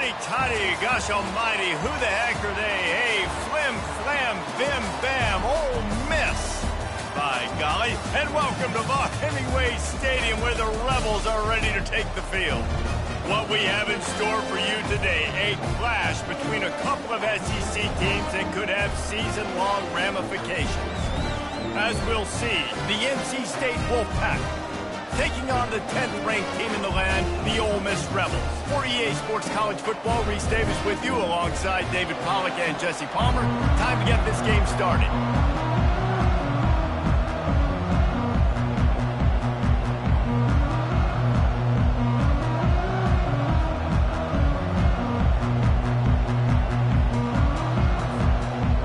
Hotty toddy, gosh almighty, who the heck are they? Hey, flim, flam, bim, bam, Ole Miss. By golly, and welcome to Hemingway Stadium where the Rebels are ready to take the field. What we have in store for you today, a clash between a couple of SEC teams that could have season-long ramifications. As we'll see, the NC State Wolfpack taking on the 10th-ranked team in the land, the Ole Miss Rebels. For EA Sports College Football, Reese Davis with you alongside David Pollack and Jesse Palmer. Time to get this game started.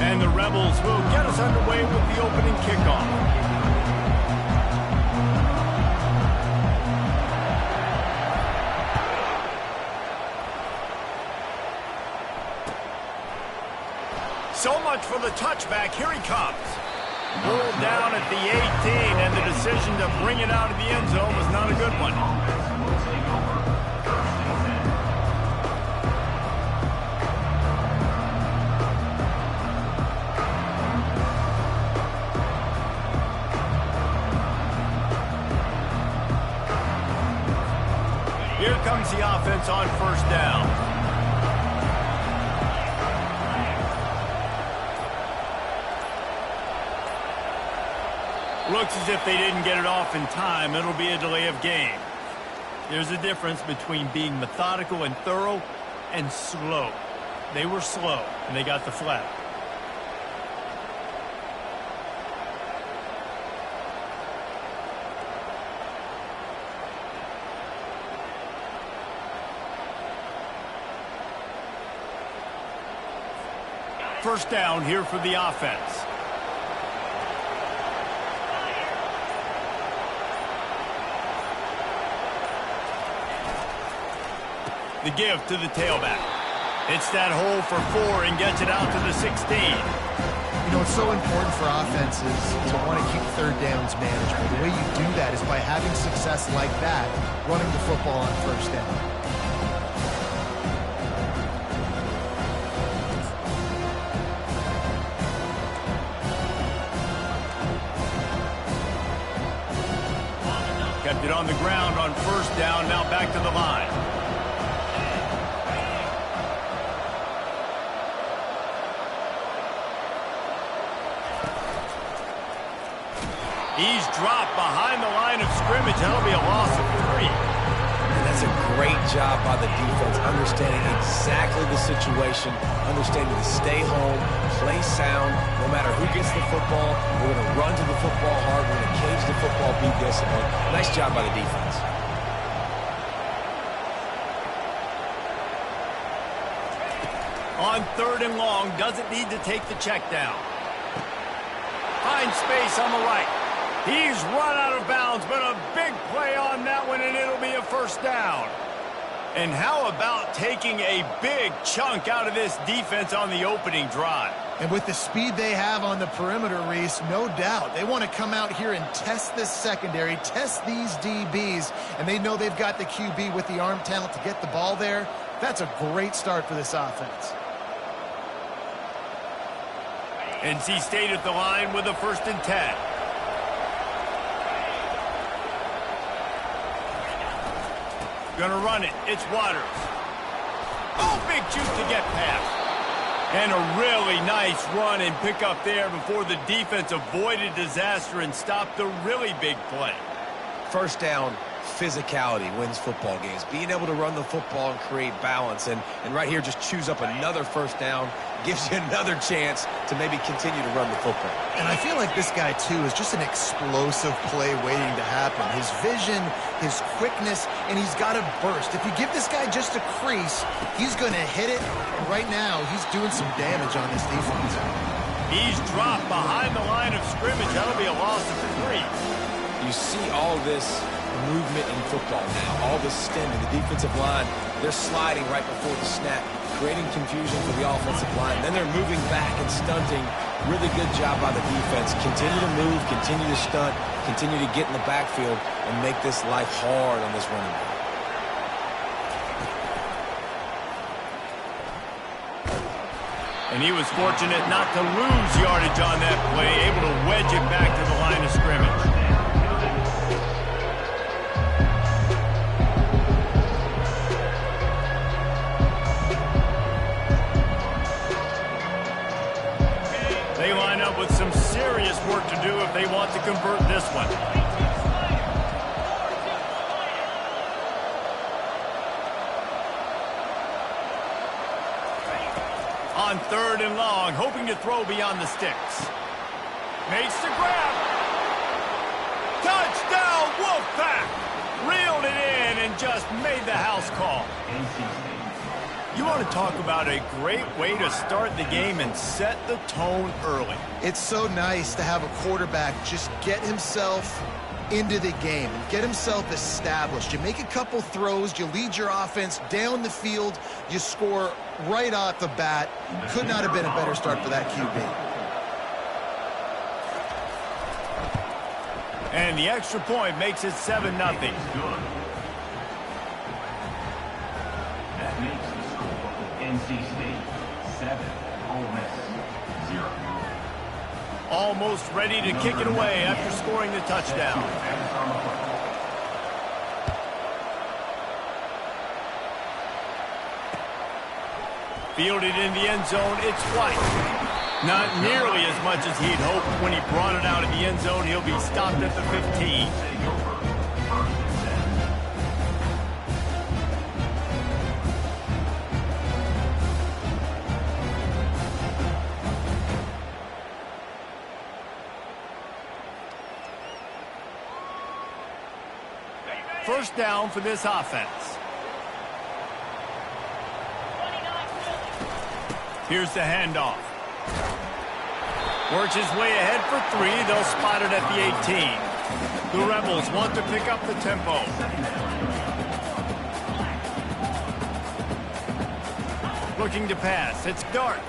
And the Rebels will get us underway with the opening kickoff. So much for the touchback. Here he comes. Pulled down at the 18, and the decision to bring it out of the end zone was not a good one. Here comes the offense on first down. Looks as if they didn't get it off in time. It'll be a delay of game. There's a difference between being methodical and thorough and slow. They were slow, and they got the flag. First down here for the offense. The give to the tailback. It's that hole for 4 and gets it out to the 16. You know, it's so important for offenses to want to keep third downs manageable. The way you do that is by having success like that, running the football on first down. Kept it on the ground on first down, now back to the line. He's dropped behind the line of scrimmage. That'll be a loss of 3. And that's a great job by the defense, understanding exactly the situation, understanding to stay home, play sound, no matter who gets the football. We're going to run to the football hard. We're going to cage the football, be disciplined. Nice job by the defense. On 3rd and long, doesn't need to take the check down. Finds space on the right. He's run out of bounds, but a big play on that one, and it'll be a first down. And how about taking a big chunk out of this defense on the opening drive? And with the speed they have on the perimeter, Reese, no doubt, they want to come out here and test this secondary, test these DBs, and they know they've got the QB with the arm talent to get the ball there. That's a great start for this offense. NC State at the line with a 1st and 10. Gonna run it. It's Waters. Oh, big juke to get past. And a really nice run and pick up there before the defense avoided disaster and stopped the really big play. First down, physicality wins football games. Being able to run the football and create balance. And right here, just choose up another first down. Gives you another chance to maybe continue to run the football. And I feel like this guy, too, is just an explosive play waiting to happen. His vision, his quickness, and he's got a burst. If you give this guy just a crease, he's going to hit it. And right now, he's doing some damage on this defense. He's dropped behind the line of scrimmage. That'll be a loss of 3. You see all this movement in football now, all this stemming. The defensive line, they're sliding right before the snap, creating confusion for the offensive line. Then they're moving back and stunting. Really good job by the defense. Continue to move, continue to stunt, continue to get in the backfield and make this life hard on this running back. And he was fortunate not to lose yardage on that play, able to wedge it back to the line of scrimmage. They line up with some serious work to do if they want to convert this one. On 3rd and long, hoping to throw beyond the sticks. Makes the grab. Touchdown, Wolfpack! Reeled it in and just made the house call. You want to talk about a great way to start the game and set the tone early. It's so nice to have a quarterback just get himself into the game and get himself established. You make a couple throws, you lead your offense down the field, you score right off the bat. Could not have been a better start for that QB. And the extra point makes it 7-0. That makes the score NC State 7, Ole Miss 0. Almost ready to kick it away after scoring the touchdown. Fielded in the end zone, it's White. Not nearly as much as he'd hoped when he brought it out of the end zone. He'll be stopped at the 15. First down for this offense. Here's the handoff. Works his way ahead for 3. They'll spot it at the 18. The Rebels want to pick up the tempo. Looking to pass. It's Dart.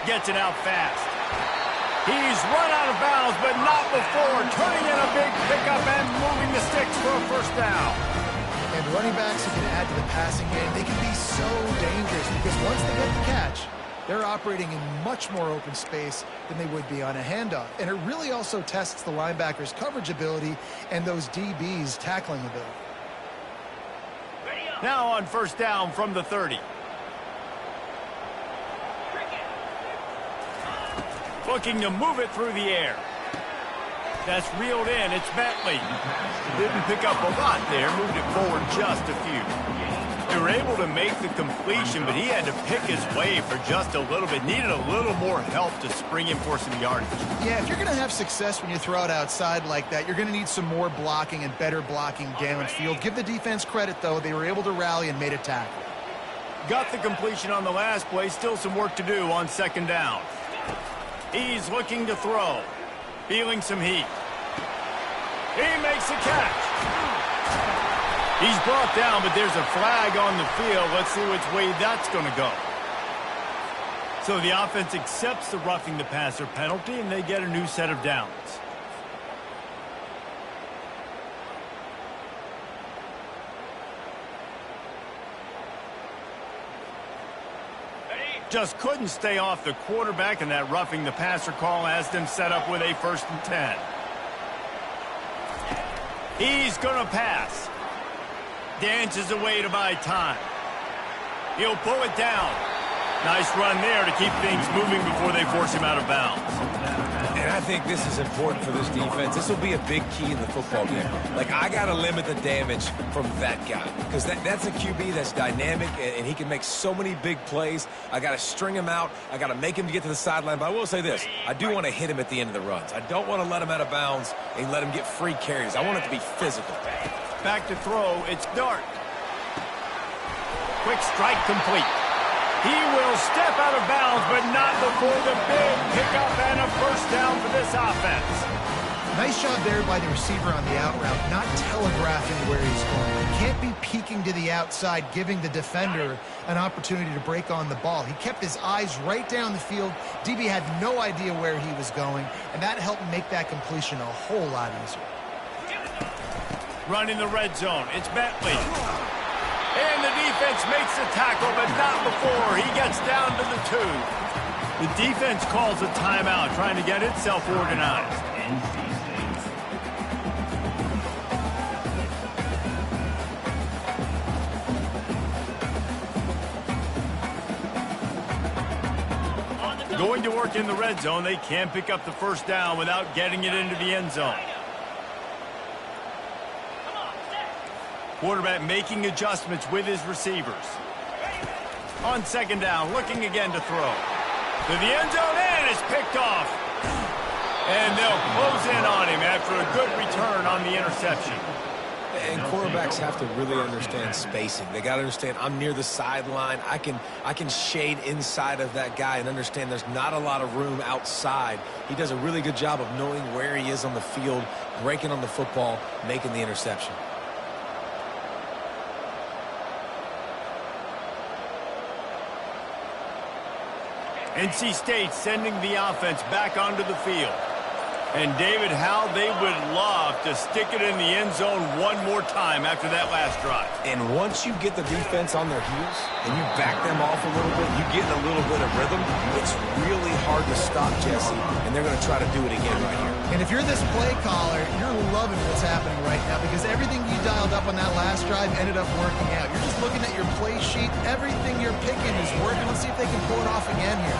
Gets it out fast. He's run out of bounds, but not before turning in a big pickup and moving the sticks for a first down. And running backs who can add to the passing game, they can be so dangerous because once they get the catch, they're operating in much more open space than they would be on a handoff. And it really also tests the linebackers' coverage ability and those DBs' tackling ability. Now on first down from the 30. Looking to move it through the air. That's reeled in. It's Bentley. Didn't pick up a lot there. Moved it forward just a few. They were able to make the completion, but he had to pick his way for just a little bit. Needed a little more help to spring him for some yardage. Yeah, if you're going to have success when you throw it outside like that, you're going to need some more blocking and better blocking downfield. Give the defense credit, though. They were able to rally and made a tackle. Got the completion on the last play. Still some work to do on second down. He's looking to throw. Feeling some heat. He makes a catch. He's brought down, but there's a flag on the field. Let's see which way that's going to go. So the offense accepts the roughing the passer penalty, and they get a new set of downs. Just couldn't stay off the quarterback, and that roughing the passer call has them set up with a 1st and 10. He's going to pass. Dances away to buy time. He'll pull it down. Nice run there to keep things moving before they force him out of bounds. And I think this is important for this defense. This will be a big key in the football game. Like, I got to limit the damage from that guy because that's a QB that's dynamic, and he can make so many big plays. I got to string him out. I got to make him to get to the sideline. But I will say this. I do want to hit him at the end of the runs. I don't want to let him out of bounds and let him get free carries. I want it to be physical. Back to throw. It's Dart. Quick strike complete. He will step out of bounds, but not before the big pickup and a first down for this offense. Nice job there by the receiver on the out route, not telegraphing where he's going. He can't be peeking to the outside, giving the defender an opportunity to break on the ball. He kept his eyes right down the field. DB had no idea where he was going, and that helped make that completion a whole lot easier. Running the red zone. It's Bentley. And the defense defense makes the tackle, but not before he gets down to the 2. The defense calls a timeout, trying to get itself organized. Going to work in the red zone, they can pick up the first down without getting it into the end zone. Quarterback making adjustments with his receivers. On second down, looking again to throw. To the end zone, and it's picked off. And they'll close in on him after a good return on the interception. And quarterbacks have to really understand spacing. They got to understand I'm near the sideline. I can shade inside of that guy and understand there's not a lot of room outside. He does a really good job of knowing where he is on the field, breaking on the football, making the interception. NC State sending the offense back onto the field. And, David, how they would love to stick it in the end zone one more time after that last drive. And once you get the defense on their heels and you back them off a little bit, you get a little bit of rhythm, it's really hard to stop, Jesse, and they're going to try to do it again right here. And if you're this play caller, you're loving what's happening right now because everything you dialed up on that last drive ended up working out. You're just looking at your play sheet. Everything you're picking is working. Let's see if they can pull it off again here.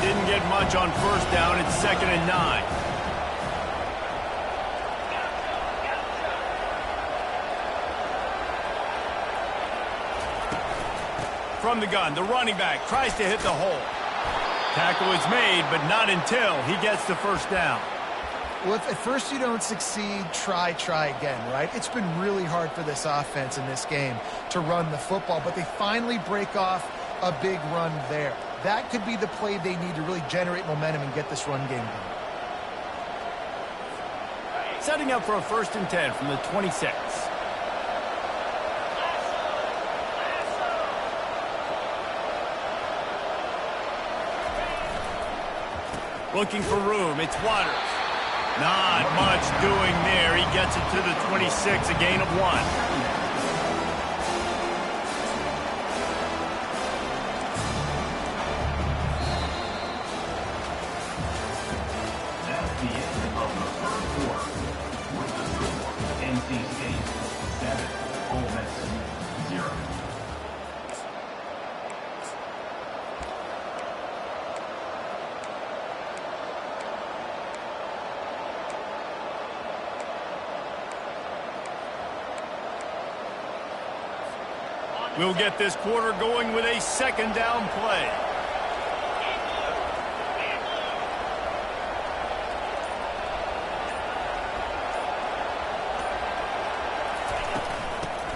Didn't get much on first down. It's 2nd and 9. From the gun, the running back tries to hit the hole. Tackle is made, but not until he gets the first down. Well, if at first you don't succeed, try again, right? It's been really hard for this offense in this game to run the football, but they finally break off a big run there. That could be the play they need to really generate momentum and get this run game going. Setting up for a 1st and 10 from the 26. Looking for room. It's Waters. Not much doing there. He gets it to the 26, a gain of 1. We'll get this quarter going with a 2nd down play.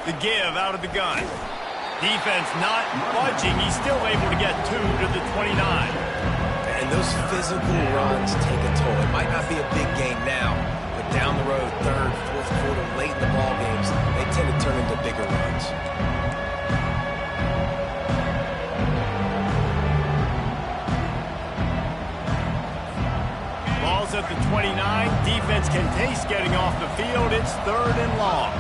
The give out of the gun. Defense not budging. He's still able to get 2 to the 29. And those physical runs take a toll. It might not be a big game now, but down the road, 3rd, 4th quarter, late in the ball games, they tend to turn into bigger runs. Ball's at the 29. Defense can taste getting off the field. It's 3rd and long.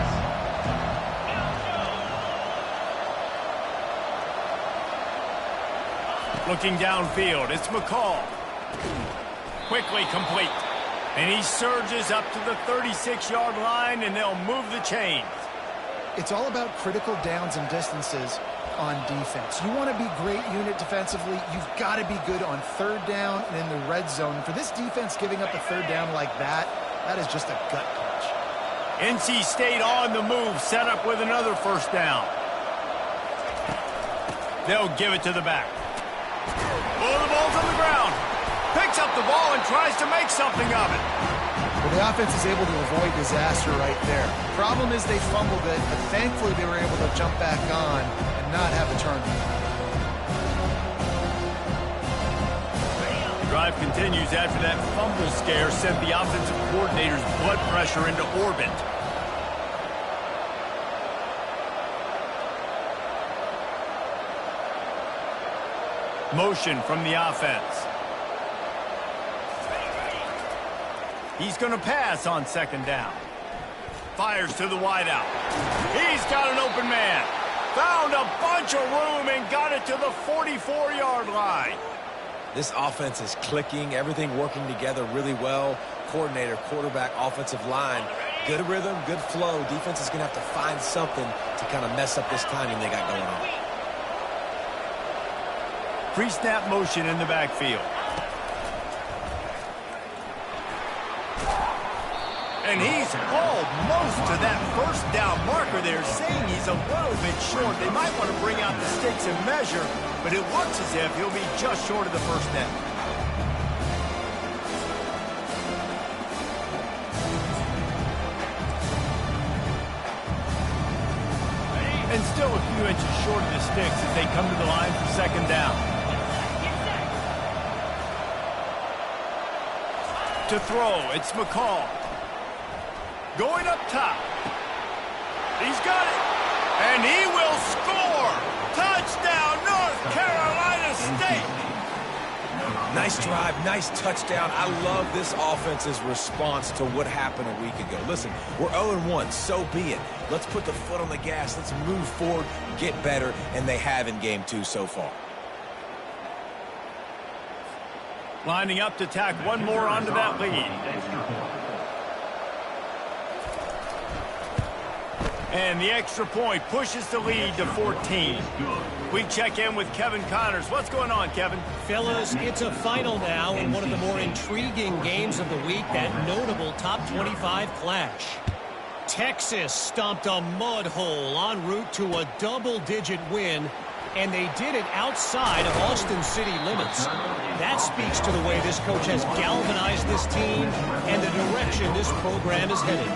Looking downfield, it's McCall. Quickly complete. And he surges up to the 36-yard line, and they'll move the chains. It's all about critical downs and distances on defense. You want to be great unit defensively, you've got to be good on 3rd down and in the red zone. For this defense giving up a 3rd down like that, that is just a gut punch. NC State on the move, set up with another 1st down. They'll give it to the back. Oh, the ball's on the ground. Picks up the ball and tries to make something of it. Well, the offense is able to avoid disaster right there. Problem is they fumbled it, but thankfully they were able to jump back on and not have a turnover. Drive continues after that fumble scare sent the offensive coordinator's blood pressure into orbit. Motion from the offense. He's going to pass on 2nd down. Fires to the wideout. He's got an open man. Found a bunch of room and got it to the 44-yard line. This offense is clicking, everything working together really well. Coordinator, quarterback, offensive line. Good rhythm, good flow. Defense is going to have to find something to kind of mess up this timing they got going on. Pre-snap motion in the backfield. And he's almost to that first down marker there, saying he's a little bit short. They might want to bring out the sticks and measure, but it looks as if he'll be just short of the first down. And still a few inches short of the sticks as they come to the line for second down. To throw, it's McCall. Going up top. He's got it. And he will score. Touchdown, North Carolina State. Nice drive, nice touchdown. I love this offense's response to what happened a week ago. Listen, we're 0-1, so be it. Let's put the foot on the gas. Let's move forward, get better, and they have in game 2 so far. Lining up to tack one more onto that lead. And the extra point pushes the lead to 14. We check in with Kevin Connors. What's going on, Kevin? Fellas, it's a final now in one of the more intriguing games of the week, that notable top 25 clash. Texas stomped a mud hole en route to a double-digit win, and they did it outside of Austin city limits. That speaks to the way this coach has galvanized this team and the direction this program is headed.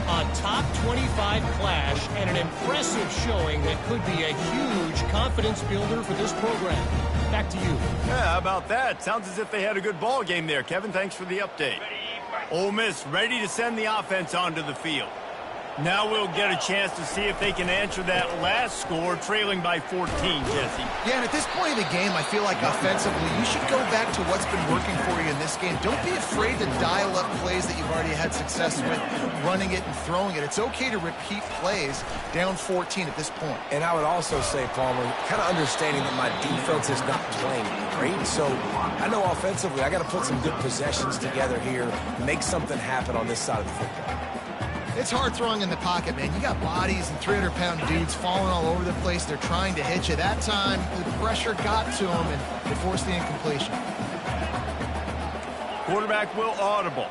A top 25 clash and an impressive showing that could be a huge confidence builder for this program. Back to you. Yeah, how about that? Sounds as if they had a good ball game there. Kevin, thanks for the update. Ole Miss ready to send the offense onto the field. Now we'll get a chance to see if they can answer that last score, trailing by 14, Jesse. Yeah, and at this point of the game, I feel like offensively, you should go back to what's been working for you in this game. Don't be afraid to dial up plays that you've already had success with, running it and throwing it. It's okay to repeat plays down 14 at this point. And I would also say, Palmer, kind of understanding that my defense is not playing great, so I know offensively I got to put some good possessions together here, make something happen on this side of the football. It's hard throwing in the pocket, man. You got bodies and 300-pound dudes falling all over the place. They're trying to hit you. That time, the pressure got to them, and it forced the incompletion. Quarterback will audible.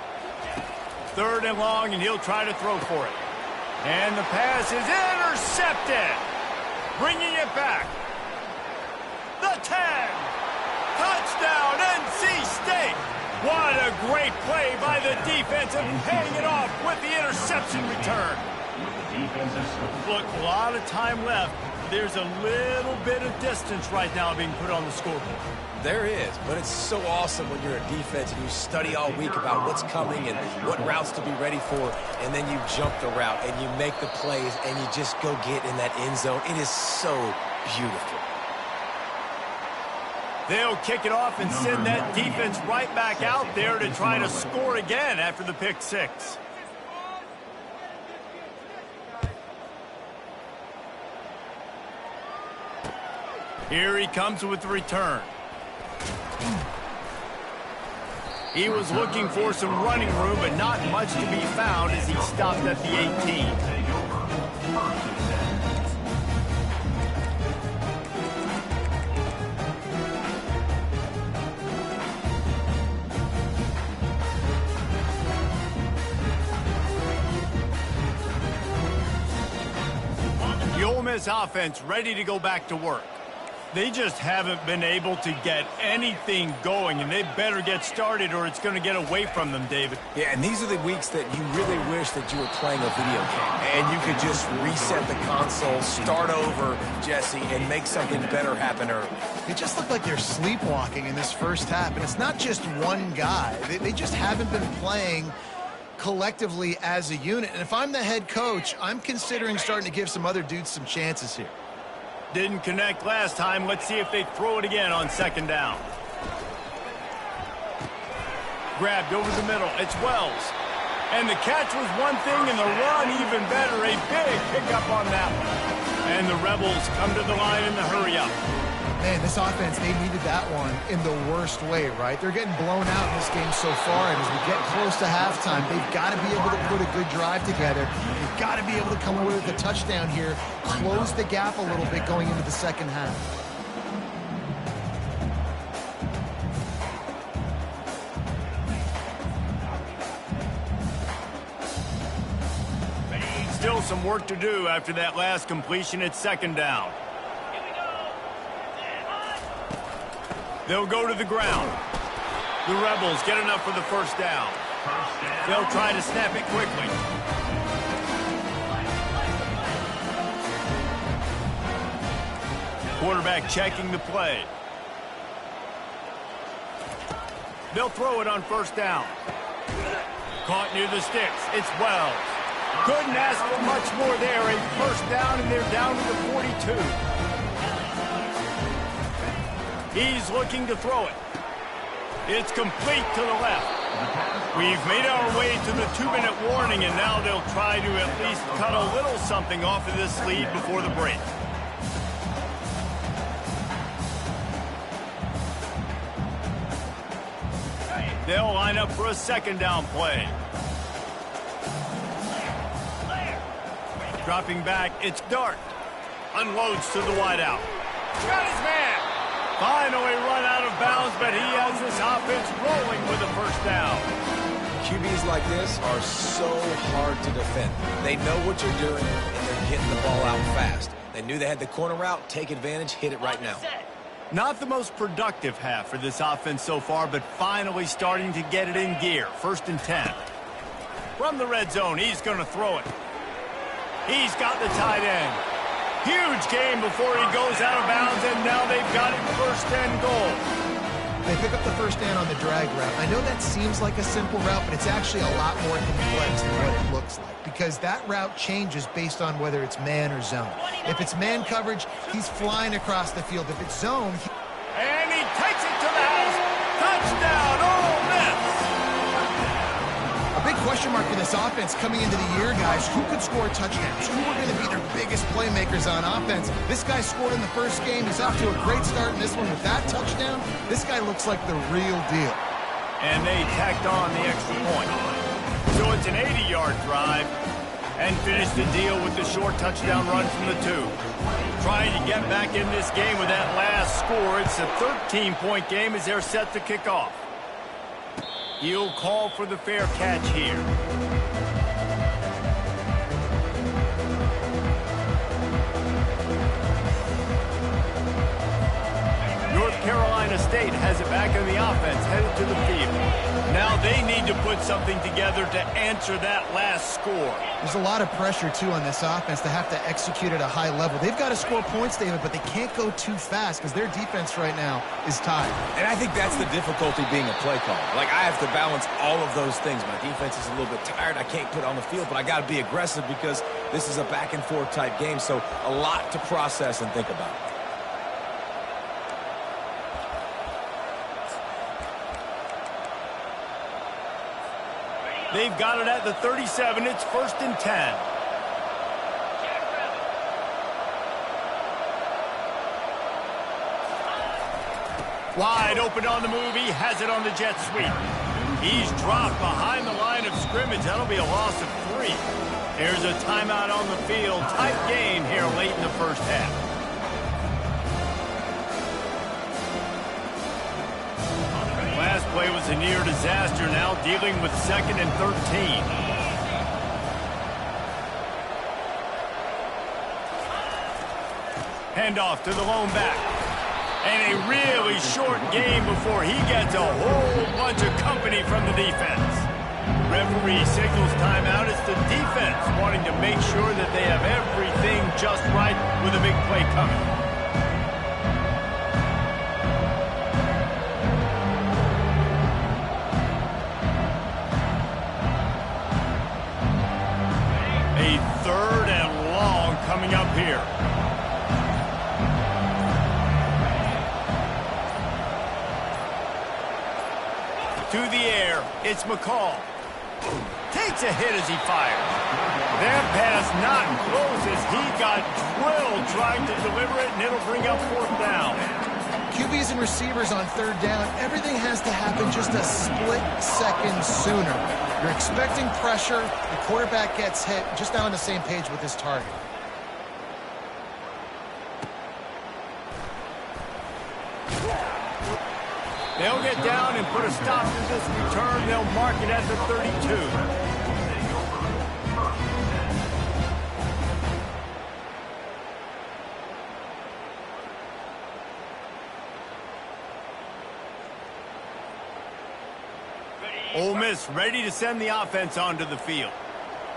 3rd and long, and he'll try to throw for it. And the pass is intercepted. Bringing it back. The 10. Touchdown, NC State. What a great play by the defense and paying it off with the interception return. Look, a lot of time left. There's a little bit of distance right now being put on the scoreboard. There is, but it's so awesome when you're a defense and you study all week about what's coming and what routes to be ready for, and then you jump the route and you make the plays and you just go get in that end zone. It is so beautiful. They'll kick it off and send that defense right back out there to try to score again after the pick 6. Here he comes with the return. He was looking for some running room, but not much to be found as he stopped at the 18. The Ole Miss offense ready to go back to work. They just haven't been able to get anything going, and they better get started or it's going to get away from them, David. Yeah, and these are the weeks that you really wish that you were playing a video game and you could just reset the console, start over, Jesse, and make something better happen early. It just looked like they're sleepwalking in this first half, and it's not just one guy. They just haven't been playing collectively as a unit. And if I'm the head coach, I'm considering starting to give some other dudes some chances here. Didn't connect last time. Let's see if they throw it again on 2nd down. Grabbed over the middle. It's Wells. And the catch was one thing and the run even better. A big pickup on that one. And the Rebels come to the line in the hurry-up. Man, this offense, they needed that one in the worst way, right? They're getting blown out in this game so far, and as we get close to halftime, they've got to be able to put a good drive together. They've got to be able to come away with a touchdown here, close the gap a little bit going into the second half. Still some work to do after that last completion at second down. They'll go to the ground. The Rebels get enough for the first down. They'll try to snap it quickly. Quarterback checking the play. They'll throw it on first down. Caught near the sticks. It's Wells. Couldn't ask for much more there. A first down, and they're down to the 42. He's looking to throw it. It's complete to the left. We've made our way to the 2-minute warning, and now they'll try to at least cut a little something off of this lead before the break. They'll line up for a second down play. Dropping back, it's Dart. Unloads to the wideout. Got his man. Finally run out of bounds, but he has this offense rolling with a first down. QBs like this are so hard to defend. They know what you're doing, and they're getting the ball out fast. They knew they had the corner route. Take advantage. Hit it right now. Not the most productive half for this offense so far, but finally starting to get it in gear. 1st and 10. From the red zone, he's going to throw it. He's got the tight end. Huge game before he goes out of bounds, and now they've got it 1st and goal. They pick up the first down on the drag route. I know that seems like a simple route, but it's actually a lot more complex than what it looks like, because that route changes based on whether it's man or zone. If it's man coverage, he's flying across the field. If it's zone... And he takes it to the house. Touchdown, Ole Miss! A big question mark for this offense coming into the year, guys. Who could score touchdowns? Who are going to be their biggest playmakers on offense? This guy scored in the first game. He's off to a great start in this one with that touchdown. This guy looks like the real deal. And they tacked on the extra point. So it's an 80-yard drive. And finish the deal with the short touchdown run from the 2. Trying to get back in this game with that last score. It's a 13-point game as they're set to kick off. He'll call for the fair catch here. North Carolina State has it back on the offense, headed to the field. Now they need to put something together to answer that last score. There's a lot of pressure, too, on this offense to have to execute at a high level. They've got to score points, David, but they can't go too fast because their defense right now is tired. And I think that's the difficulty being a play caller. Like, I have to balance all of those things. My defense is a little bit tired. I can't put it on the field, but I got to be aggressive because this is a back-and-forth type game, so a lot to process and think about. They've got it at the 37. It's 1st and 10. Wide open on the move. He has it on the jet sweep. He's dropped behind the line of scrimmage. That'll be a loss of 3. There's a timeout on the field. Tight game here late in the first half. Last play was a near disaster, now dealing with 2nd and 13. Handoff to the lone back. And a really short game before he gets a whole bunch of company from the defense. Referee signals timeout. It's the defense wanting to make sure that they have everything just right with a big play coming. A 3rd and long coming up here. To the air, it's McCall. Takes a hit as he fires. That pass not close as he got drilled trying to deliver it, and it'll bring up 4th down. QBs and receivers on 3rd down, everything has to happen just a split second sooner. You're expecting pressure, the quarterback gets hit, just not on the same page with his target. They'll get down and put a stop to this return. They'll mark it at the 32. Ole Miss ready to send the offense onto the field.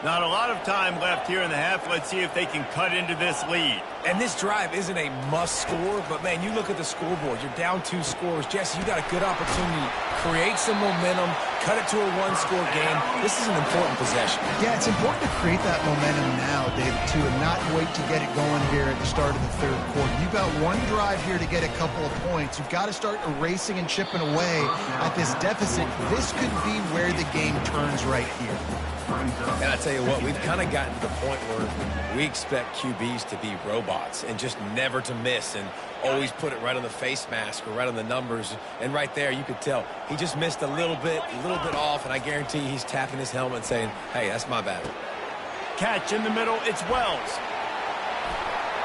Not a lot of time left here in the half. Let's see if they can cut into this lead. And this drive isn't a must score, but, man, you look at the scoreboard. You're down 2 scores. Jesse, you got a good opportunity. Create some momentum. Cut it to a 1-score game. This is an important possession. Yeah, it's important to create that momentum now, David, too, and not wait to get it going here at the start of the 3rd quarter. You've got one drive here to get a couple of points. You've got to start erasing and chipping away at this deficit. This could be where the game turns right here. And I tell you what, we've kind of gotten to the point where we expect QBs to be robots and just never to miss and always put it right on the face mask or right on the numbers. And right there, you could tell he just missed a little bit off, and I guarantee he's tapping his helmet saying, hey, that's my bad. Catch in the middle, it's Wells.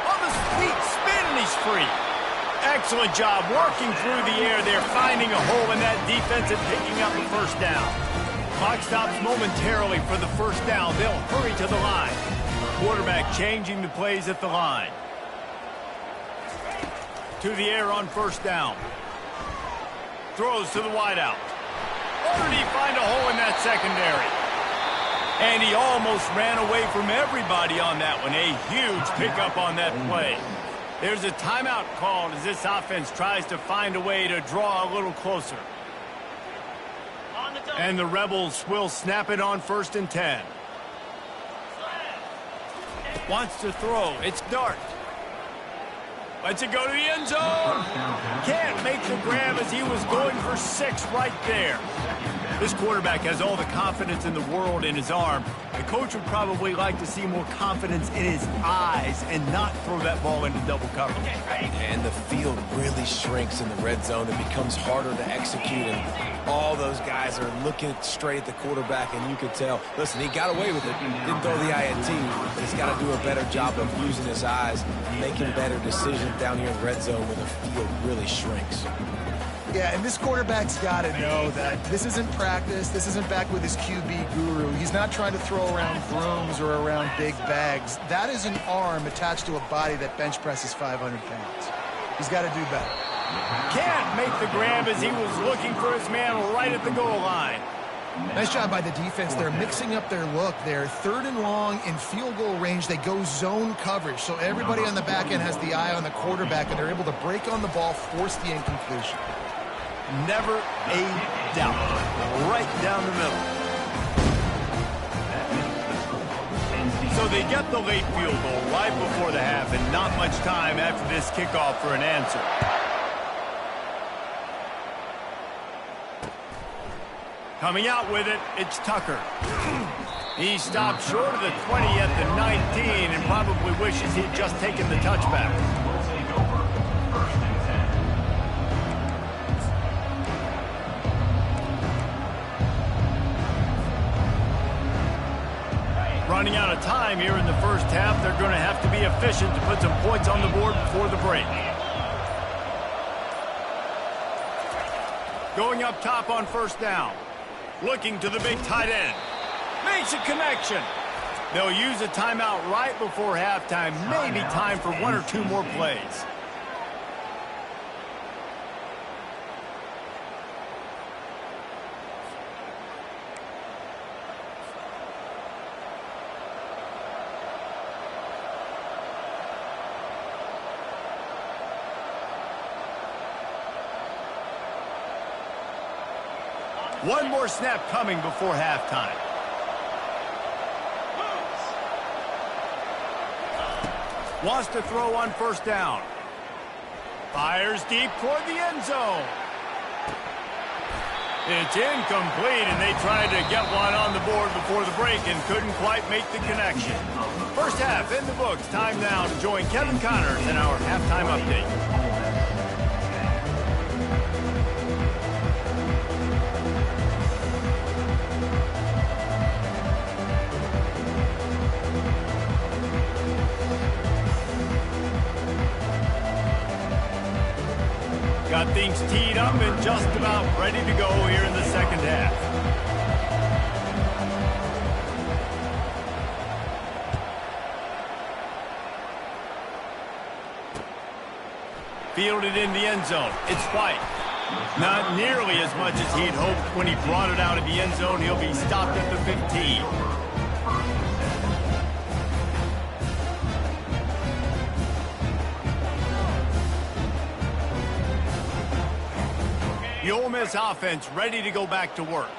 On the feet, spin, and he's free. Excellent job working through the air there, finding a hole in that defense and picking up the 1st down. Clock stops momentarily for the 1st down. They'll hurry to the line. Quarterback changing the plays at the line. To the air on 1st down. Throws to the wideout. Or did he find a hole in that secondary? And he almost ran away from everybody on that one. A huge pickup on that play. There's a timeout called as this offense tries to find a way to draw a little closer. And the Rebels will snap it on 1st and 10. Wants to throw. It's Dart. Lets it go to the end zone. Can't make the grab as he was going for 6 right there. This quarterback has all the confidence in the world in his arm. The coach would probably like to see more confidence in his eyes and not throw that ball into double coverage. And the field really shrinks in the red zone. It becomes harder to execute, and all those guys are looking straight at the quarterback, and you could tell, listen, he got away with it. Didn't throw the INT, but he's got to do a better job of using his eyes and making better decisions down here in the red zone when the field really shrinks. Yeah, and this quarterback's got to know that this isn't practice. This isn't back with his QB guru. He's not trying to throw around brooms or around big bags. That is an arm attached to a body that bench presses 500 pounds. He's got to do better. Can't make the grab as he was looking for his man right at the goal line. Nice job by the defense. They're mixing up their look. They're 3rd and long in field goal range. They go zone coverage, so everybody on the back end has the eye on the quarterback, and they're able to break on the ball, force the incompletion. Never a doubt. Right down the middle. So they get the late field goal right before the half, and not much time after this kickoff for an answer. Coming out with it, it's Tucker. He stopped short of the 20 at the 19 and probably wishes he'd just taken the touchback. Running out of time here in the 1st half. They're going to have to be efficient to put some points on the board before the break. Going up top on 1st down. Looking to the big tight end. Makes a connection. They'll use a timeout right before halftime. Maybe time for 1 or 2 more plays. One more snap coming before halftime. Wants to throw on 1st down. Fires deep toward the end zone. It's incomplete, and they tried to get one on the board before the break and couldn't quite make the connection. First half in the books. Time now to join Kevin Connors in our halftime update. Got things teed up and just about ready to go here in the second half. Fielded in the end zone. It's White. Not nearly as much as he'd hoped when he brought it out of the end zone. He'll be stopped at the 15. The Ole Miss offense ready to go back to work.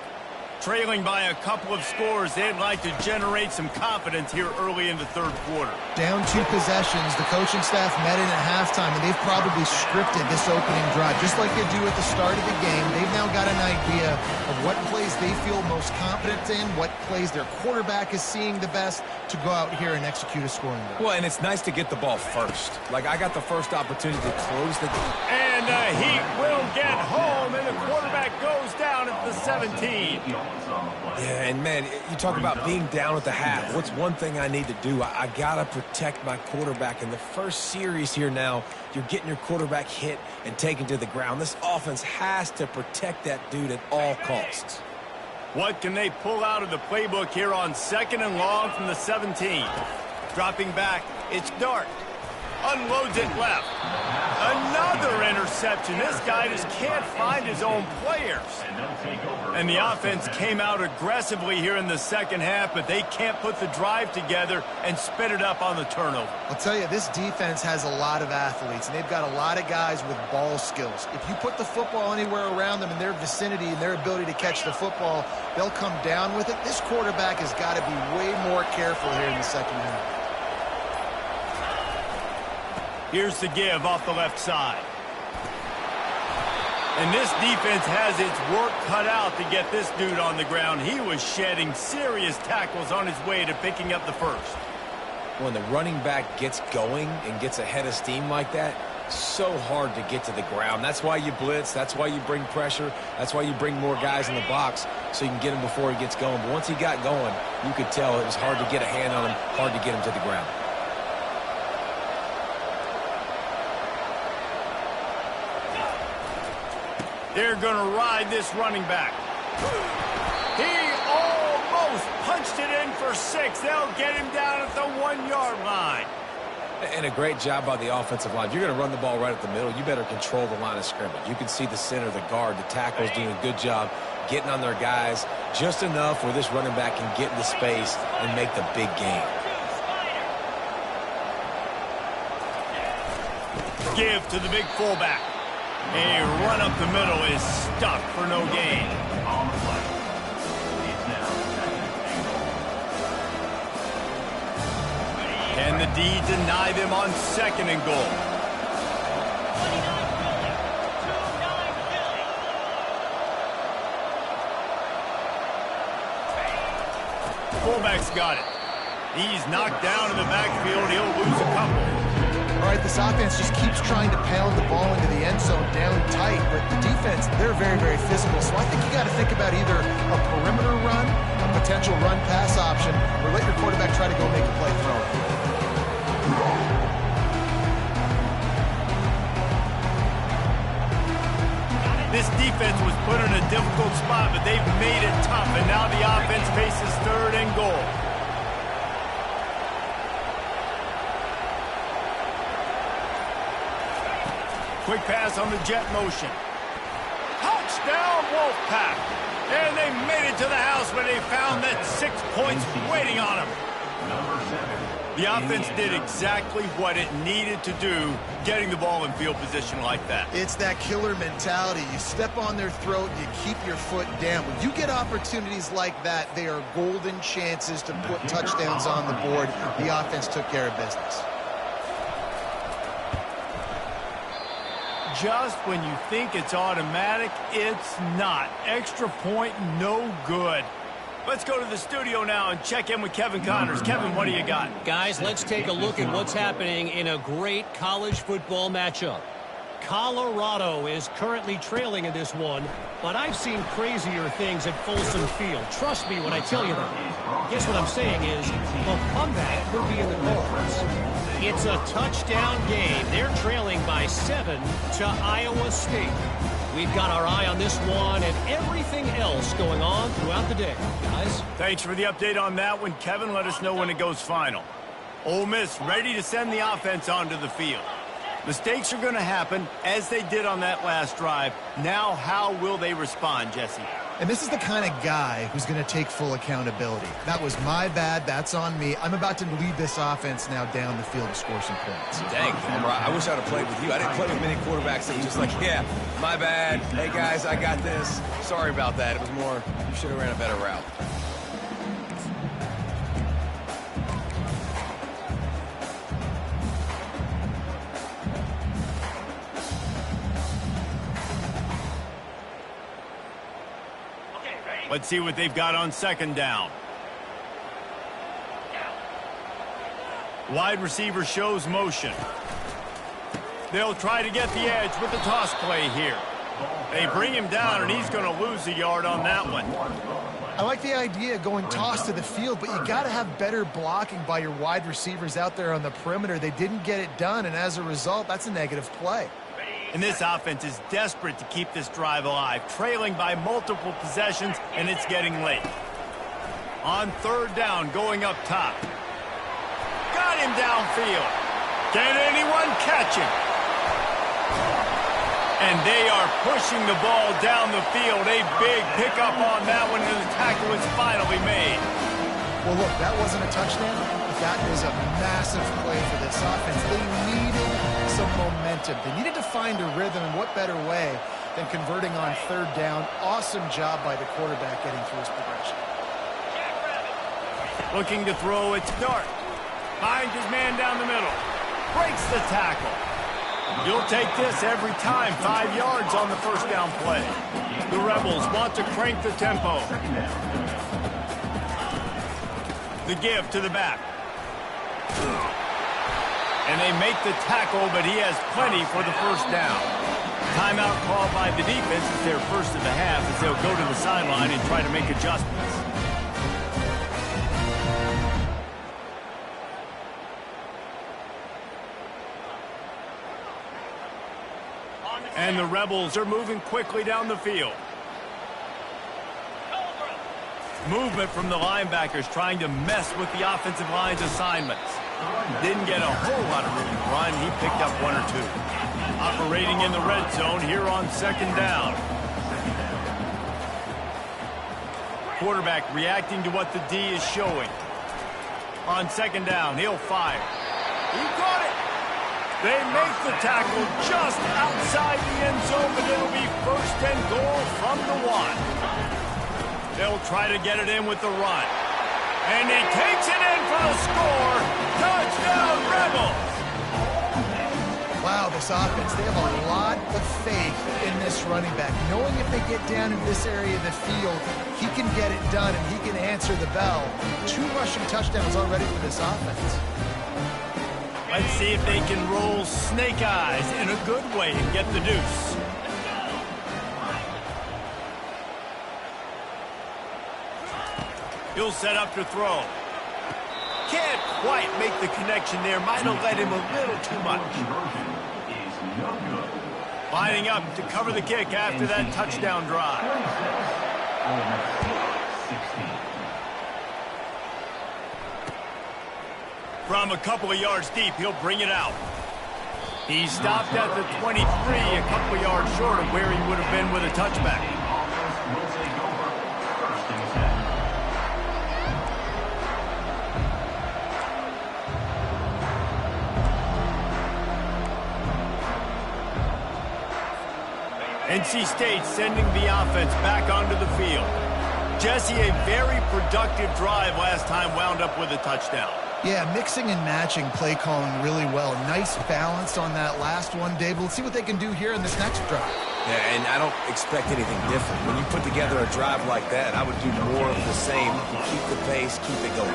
Trailing by a couple of scores, they'd like to generate some confidence here early in the third quarter. Down 2 possessions, the coaching staff met in at halftime, and they've probably scripted this opening drive. Just like they do at the start of the game, they've now got an idea of what plays they feel most confident in, what plays their quarterback is seeing the best to go out here and execute a scoring drive. Well, and it's nice to get the ball first. Like, I got the first opportunity to close the game. And the Heat will get home, and the quarterback goes down at the 17. Yeah, and man, you talk about being down at the half. What's one thing I need to do? I got to protect my quarterback. In the first series here now, you're getting your quarterback hit and taken to the ground. This offense has to protect that dude at all costs. What can they pull out of the playbook here on 2nd and long from the 17? Dropping back, it's Dart. Unloads it left. Another interception. This guy just can't find his own players. And the offense came out aggressively here in the second half, but they can't put the drive together and spit it up on the turnover. I'll tell you, this defense has a lot of athletes, and they've got a lot of guys with ball skills. If you put the football anywhere around them in their vicinity and their ability to catch the football, they'll come down with it. This quarterback has got to be way more careful here in the second half. Here's the give off the left side. And this defense has its work cut out to get this dude on the ground. He was shedding serious tackles on his way to picking up the first. When the running back gets going and gets ahead of steam like that, so hard to get to the ground. That's why you blitz. That's why you bring pressure. That's why you bring more guys in the box so you can get him before he gets going. But once he got going, you could tell it was hard to get a hand on him, hard to get him to the ground. They're going to ride this running back. He almost punched it in for 6. They'll get him down at the 1-yard line. And a great job by the offensive line. If you're going to run the ball right at the middle, you better control the line of scrimmage. You can see the center, the guard, the tackles doing a good job getting on their guys just enough where this running back can get into space and make the big game. Give to the big fullback. A run up the middle is stuck for no gain. Can the D deny them on 2nd and goal? Fullback's got it. He's knocked down in the backfield. He'll lose a couple. All right, this offense just keeps trying to pound the ball into the end zone down tight, but the defense, they're very, very physical. So I think you got to think about either a perimeter run, a potential run-pass option, or let your quarterback try to go make a play throw. This defense was put in a difficult spot, but they've made it tough, and now the offense faces 3rd and goal. Quick pass on the jet motion. Touchdown, Wolfpack. And they made it to the house where they found that 6 points waiting on them. The offense did exactly what it needed to do, getting the ball in field position like that. It's that killer mentality. You step on their throat, you keep your foot down. When you get opportunities like that, they are golden chances to put touchdowns on the board. The offense took care of business. just when you think it's automatic, it's not. Extra point, no good. Let's go to the studio now and check in with Kevin Connors. Kevin, what do you got? Guys, let's take a look at what's happening in a great college football matchup. Colorado is currently trailing in this one, but I've seen crazier things at Folsom Field. Trust me when I tell you that. Guess what I'm saying is a comeback could be in the cards. It's a touchdown game. They're trailing by 7 to Iowa State. We've got our eye on this one and everything else going on throughout the day. Guys? Thanks for the update on that one. Kevin, let us know when it goes final. Ole Miss ready to send the offense onto the field. Mistakes are going to happen, as they did on that last drive. Now, how will they respond, Jesse? And this is the kind of guy who's going to take full accountability. That was my bad. That's on me. I'm about to lead this offense now down the field to score some points. Dang, I wish I'd have played with you. I didn't play with many quarterbacks that was just like, yeah, my bad. Hey, guys, I got this. Sorry about that. It was more, you should have ran a better route. Let's see what they've got on second down. Wide receiver shows motion. They'll try to get the edge with the toss play here. They bring him down, and he's going to lose a yard on that one. I like the idea of going toss to the field, but you got to have better blocking by your wide receivers out there on the perimeter. They didn't get it done, and as a result, that's a negative play. And this offense is desperate to keep this drive alive, trailing by multiple possessions, and it's getting late. On third down, going up top. Got him downfield. Can anyone catch him? And they are pushing the ball down the field. A big pickup on that one, and the tackle is finally made. Well, look, that wasn't a touchdown, but that is a massive play for this offense. They needed some momentum. They needed to find a rhythm, and what better way than converting on third down. Awesome job by the quarterback getting through his progression. Looking to throw, it's Dart. Finds his man down the middle. Breaks the tackle. You'll take this every time. 5 yards on the first down play. The Rebels want to crank the tempo. The give to the back. And they make the tackle, but he has plenty for the first down. Timeout called by the defense. It's their first of the half as they'll go to the sideline and try to make adjustments. And the Rebels are moving quickly down the field. Movement from the linebackers trying to mess with the offensive line's assignments. Didn't get a whole lot of room to run. He picked up 1 or 2. Operating in the red zone here on second down. Quarterback reacting to what the D is showing. On second down, he'll fire. He caught it. They make the tackle just outside the end zone, but it'll be first and goal from the 1. They'll try to get it in with the run. And he takes it in for the score. Touchdown, Rebels! Wow, this offense, they have a lot of faith in this running back. Knowing if they get down in this area of the field, he can get it done and he can answer the bell. 2 rushing touchdowns already for this offense. Let's see if they can roll snake eyes in a good way and get the deuce. He'll set up to throw. Can't quite make the connection there. Might have led him a little too much. Lining up to cover the kick after that touchdown drive. From a couple of yards deep, he'll bring it out. He stopped at the 23, a couple of yards short of where he would have been with a touchback. NC State sending the offense back onto the field. Jesse, a very productive drive last time wound up with a touchdown. Yeah, mixing and matching play calling really well. Nice balance on that last one, Dave. Let's see what they can do here in this next drive. Yeah, and I don't expect anything different. When you put together a drive like that, I would do more of the same. Keep the pace, keep it going.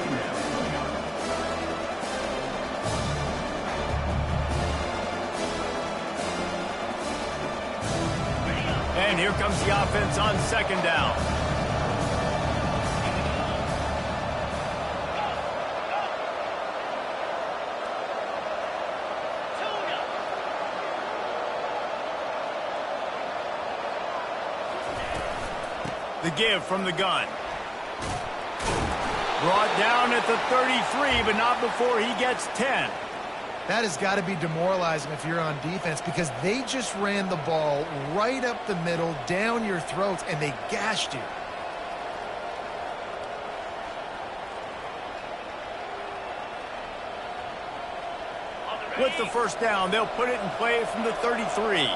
And here comes the offense on second down. The give from the gun. Brought down at the 33, but not before he gets 10. That has got to be demoralizing if you're on defense because they just ran the ball right up the middle, down your throats, and they gashed you. With the first down, they'll put it in play from the 33.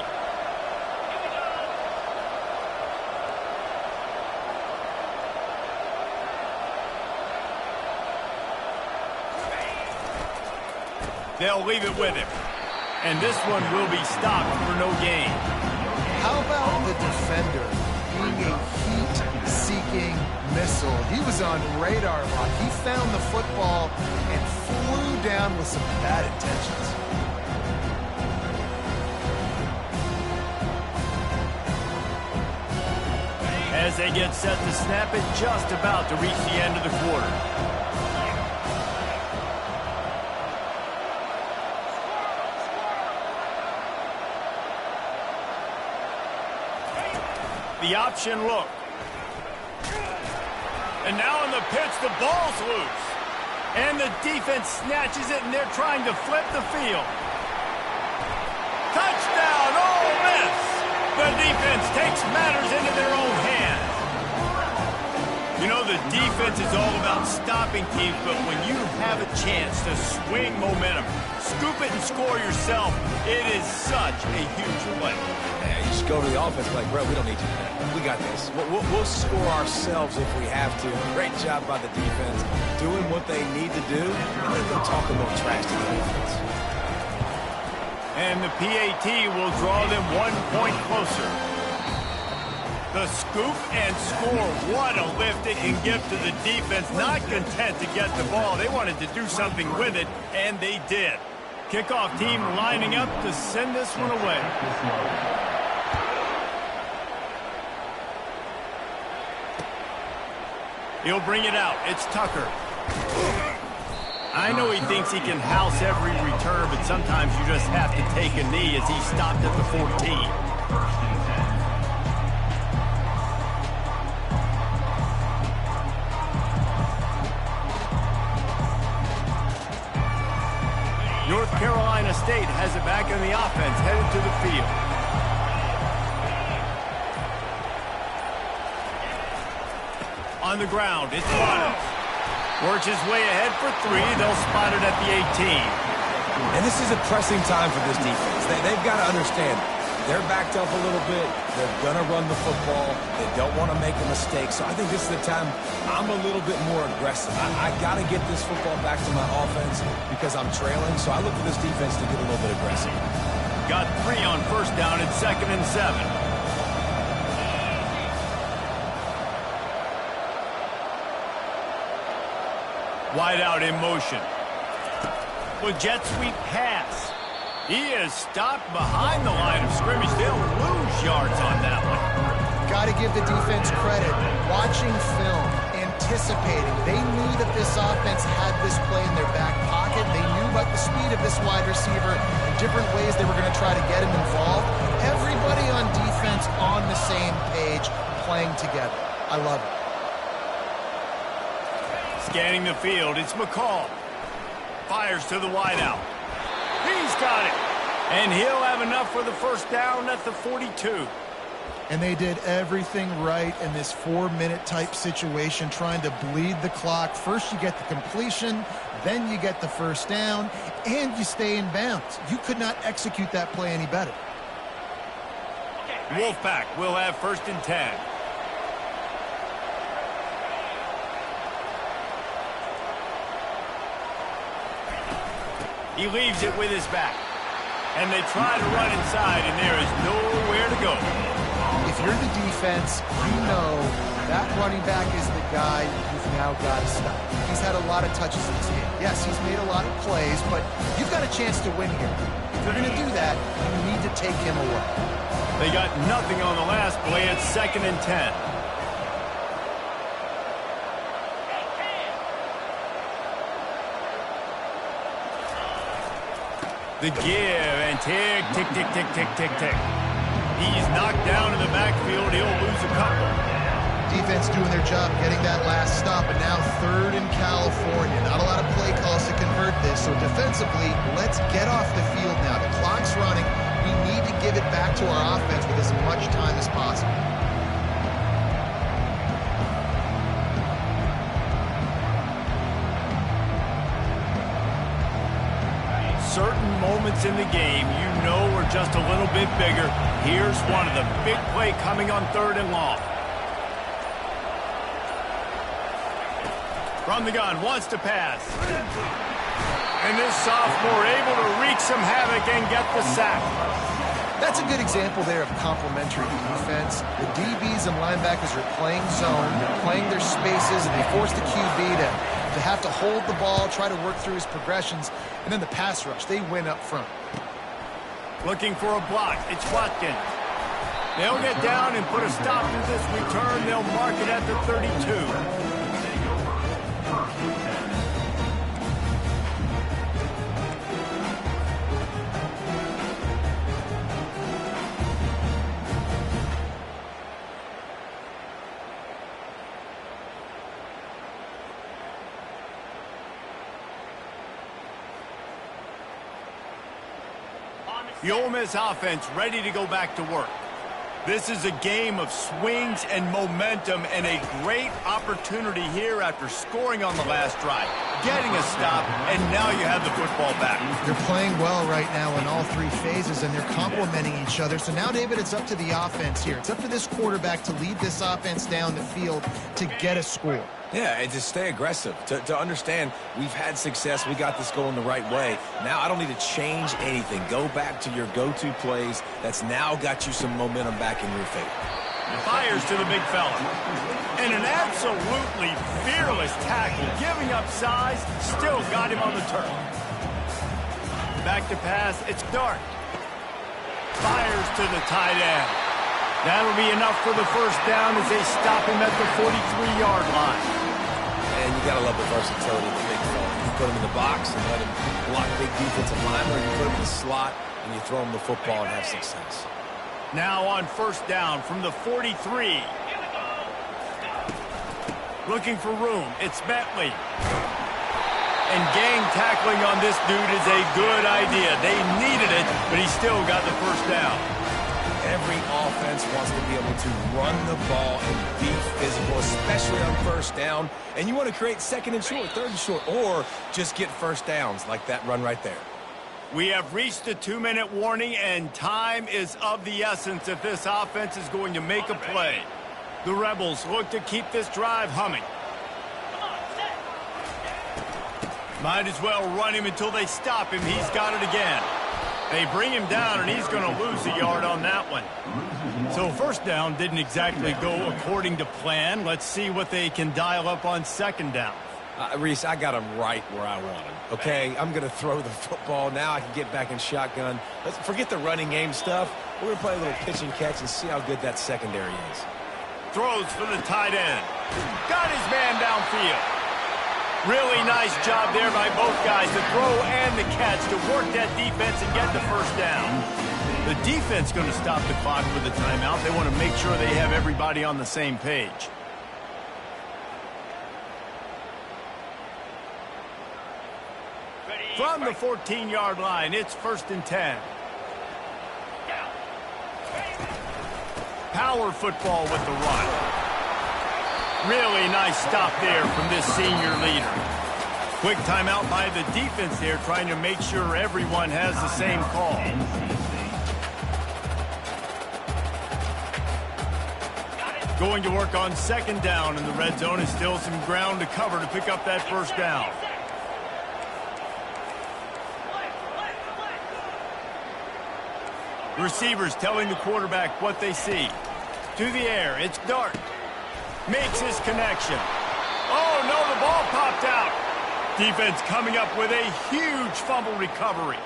They'll leave it with him. And this one will be stopped for no gain. How about the defender being a heat-seeking missile? He was on radar lock. He found the football and flew down with some bad intentions. As they get set to snap it, just about to reach the end of the quarter. The option look. And now in the pitch, the ball's loose. And the defense snatches it, and they're trying to flip the field. Touchdown, Ole Miss! The defense takes matters into their own hands. You know, the defense is all about stopping teams, but when you have a chance to swing momentum, scoop it and score yourself, it is such a huge play. Yeah, you just go to the offense like, bro, we don't need you. We got this. We'll score ourselves if we have to. Great job by the defense, doing what they need to do, and then they'll talk a little trash to the offense. And the PAT will draw them 1 point closer. The scoop and score. What a lift it can give to the defense. Not content to get the ball. They wanted to do something with it, and they did. Kickoff team lining up to send this one away. He'll bring it out. It's Tucker. I know he thinks he can house every return, but sometimes you just have to take a knee as he stopped at the 14. North Carolina State has it back in the offense, headed to the field. On the ground, it's Waters. Works his way ahead for 3. They'll spot it at the 18. And this is a pressing time for this defense. They've got to understand, they're backed up a little bit. They're going to run the football. They don't want to make a mistake. So I think this is the time I'm a little bit more aggressive. I got to get this football back to my offense because I'm trailing. So I look for this defense to get a little bit aggressive. Got 3 on first down at 2nd and 7. Wide out in motion. With jet sweep pass. He is stopped behind the line of scrimmage. They'll lose yards on that one. Got to give the defense credit. Watching film, anticipating. They knew that this offense had this play in their back pocket. They knew about the speed of this wide receiver and different ways they were going to try to get him involved. Everybody on defense on the same page, playing together. I love it. Scanning the field, it's McCall. Fires to the wideout. He's got it. And he'll have enough for the first down at the 42. And they did everything right in this 4-minute type situation, trying to bleed the clock. First you get the completion, then you get the first down, and you stay in bounds. You could not execute that play any better. Wolfpack will have 1st and 10. He leaves it with his back. And they try to run inside, and there is nowhere to go. If you're the defense, you know that running back is the guy you've now got to stop. He's had a lot of touches in this game. Yes, he's made a lot of plays, but you've got a chance to win here. If you're going to do that, you need to take him away. They got nothing on the last play. It's 2nd and 10. The give and tick, tick, tick, tick, tick, tick, tick. He's knocked down in the backfield. He'll lose a couple. Defense doing their job getting that last stop, and now 3rd in California. Not a lot of play calls to convert this, so defensively, let's get off the field now. The clock's running. We need to give it back to our offense with as much time as possible. Certain moments in the game you know are just a little bit bigger. Here's one of the big play coming on 3rd and long. From the gun, wants to pass. And this sophomore able to wreak some havoc and get the sack. That's a good example there of complementary defense. The DBs and linebackers are playing zone, they're playing their spaces, and they force the QB to have to hold the ball, try to work through his progressions, and then the pass rush, they win up front. Looking for a block, it's Watkins. They'll get down and put a stop to this return. They'll mark it at the 32. The Ole Miss offense ready to go back to work. This is a game of swings and momentum and a great opportunity here after scoring on the last drive, getting a stop, and now you have the football back. They're playing well right now in all 3 phases, and they're complementing each other. So now, David, it's up to the offense here. It's up to this quarterback to lead this offense down the field to get a score. Yeah, and to stay aggressive, to understand we've had success, we got this going the right way. Now I don't need to change anything. Go back to your go-to plays. That's now got you some momentum back in your favor. Fires to the big fella. And an absolutely fearless tackle, giving up size, still got him on the turf. Back to pass, it's Dark. Fires to the tight end. That'll be enough for the first down as they stop him at the 43-yard line. And you got to love the versatility of the big fella. You put him in the box and let him block big defensive linemen, or you put him in the slot and you throw him the football and have success. Now on first down from the 43. Looking for room. It's Bentley. And gang tackling on this dude is a good idea. They needed it, but he still got the first down. Every offense wants to be able to run the ball and be physical, especially on first down. And you want to create 2nd and short, 3rd and short, or just get first downs like that run right there. We have reached the 2-minute warning, and time is of the essence if this offense is going to make a play. The Rebels look to keep this drive humming. Might as well run him until they stop him. He's got it again. They bring him down, and he's going to lose a yard on that one. So first down didn't exactly go according to plan. Let's see what they can dial up on 2nd down. Reese, I got him right where I want him. Okay, I'm going to throw the football. Now I can get back in shotgun. Let's forget the running game stuff. We're going to play a little pitch and catch and see how good that secondary is. Throws for the tight end. Got his man downfield. Really nice job there by both guys, the throw and the catch, to work that defense and get the first down. The defense going to stop the clock with the timeout. They want to make sure they have everybody on the same page. From the 14-yard line, it's 1st and 10. Power football with the run. Really nice stop there from this senior leader. Quick timeout by the defense there, trying to make sure everyone has the same call. Going to work on 2nd down in the red zone, and still some ground to cover to pick up that first down. Receivers telling the quarterback what they see. To the air, it's Dart. Makes his connection. Oh, no, the ball popped out. Defense coming up with a huge fumble recovery.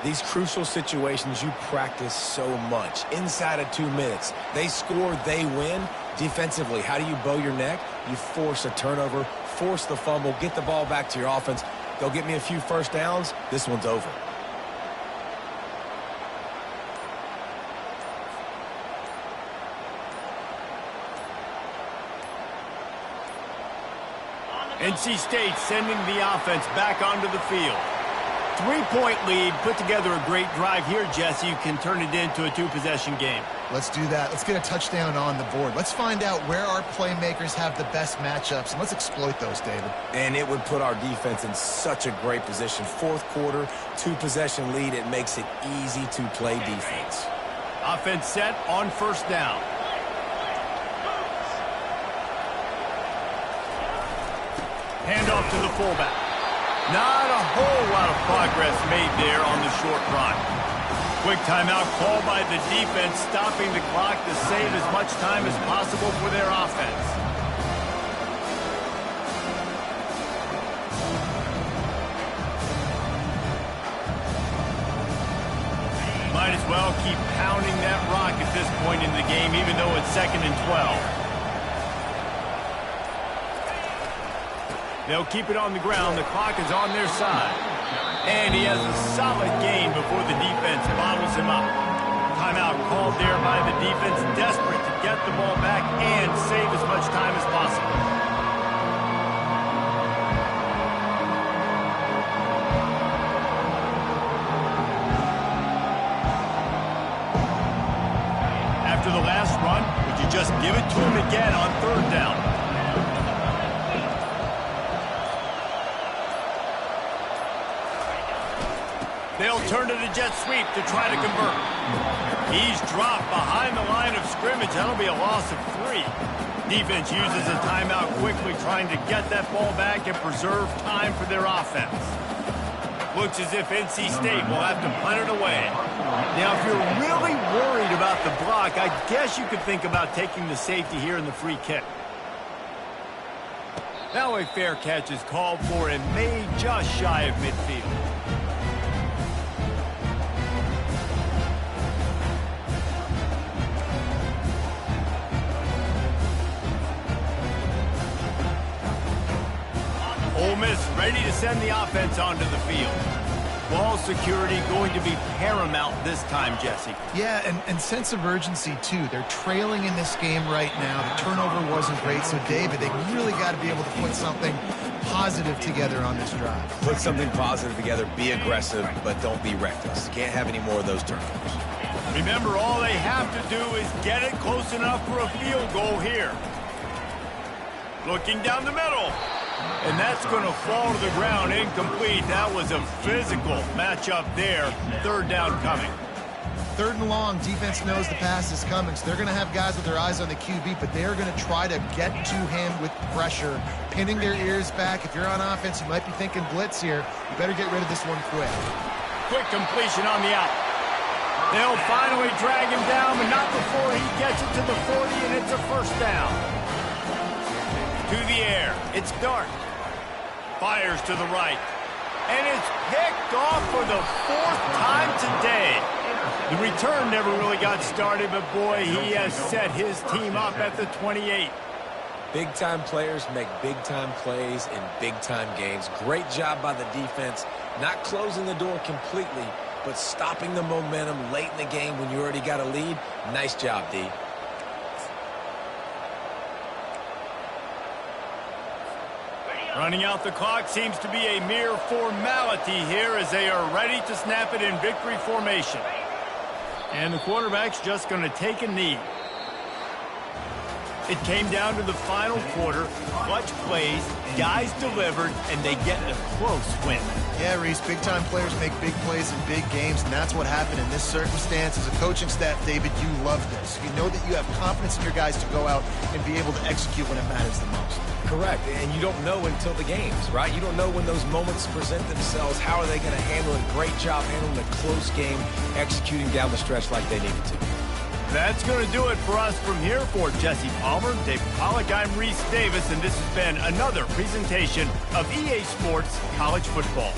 These crucial situations you practice so much. Inside of 2 minutes, they score, they win. Defensively, how do you bow your neck? You force a turnover, force the fumble, get the ball back to your offense. Go get me a few first downs. This one's over. NC State sending the offense back onto the field. 3-point lead, put together a great drive here, Jesse. You can turn it into a 2-possession game. Let's do that. Let's get a touchdown on the board. Let's find out where our playmakers have the best matchups, and let's exploit those, David. And it would put our defense in such a great position. Fourth quarter, 2-possession lead. It makes it easy to play defense. Offense set on first down. Handoff to the fullback. Not a whole lot of progress made there on the short run. Quick timeout called by the defense, stopping the clock to save as much time as possible for their offense. Might as well keep pounding that rock at this point in the game, even though it's 2nd and 12. They'll keep it on the ground. The clock is on their side. And he has a solid gain before the defense bottles him up. Timeout called there by the defense, desperate to get the ball back and save as much time as possible. After the last run, would you just give it to him again on 3rd down? They'll turn to the jet sweep to try to convert. He's dropped behind the line of scrimmage. That'll be a loss of 3. Defense uses a timeout quickly, trying to get that ball back and preserve time for their offense. Looks as if NC State will have to punt it away. Now, if you're really worried about the block, I guess you could think about taking the safety here in the free kick. Now a fair catch is called for and made just shy of midfield. Ole Miss ready to send the offense onto the field. Ball security going to be paramount this time, Jesse. Yeah, and sense of urgency, too. They're trailing in this game right now. The turnover wasn't great, so, David, they really got to be able to put something positive together on this drive. Put something positive together, be aggressive, but don't be reckless. Can't have any more of those turnovers. Remember, all they have to do is get it close enough for a field goal here. Looking down the middle. And that's going to fall to the ground, incomplete. That was a physical matchup there. 3rd down coming. 3rd and long, defense knows the pass is coming, so they're going to have guys with their eyes on the QB, but they're going to try to get to him with pressure, pinning their ears back. If you're on offense, you might be thinking blitz here. You better get rid of this one quick. Quick completion on the out. They'll finally drag him down, but not before he gets it to the 40, and it's a 1st down. To the air, it's Dart. Fires to the right. And it's picked off for the 4th time today. The return never really got started, but boy, he has set his team up at the 28. Big-time players make big-time plays in big-time games. Great job by the defense, not closing the door completely, but stopping the momentum late in the game when you already got a lead. Nice job, D. Running out the clock seems to be a mere formality here as they are ready to snap it in victory formation. And the quarterback's just going to take a knee. It came down to the final quarter. Clutch plays, guys delivered, and they get a close win. Yeah, Reese, big-time players make big plays in big games, and that's what happened in this circumstance. As a coaching staff, David, you love this. You know that you have confidence in your guys to go out and be able to execute when it matters the most. Correct, and you don't know until the games, right? You don't know when those moments present themselves. How are they going to handle it? Great job handling a close game, executing down the stretch like they needed to. That's going to do it for us from here. For Jesse Palmer, David Pollack, I'm Reese Davis, and this has been another presentation of EA Sports College Football.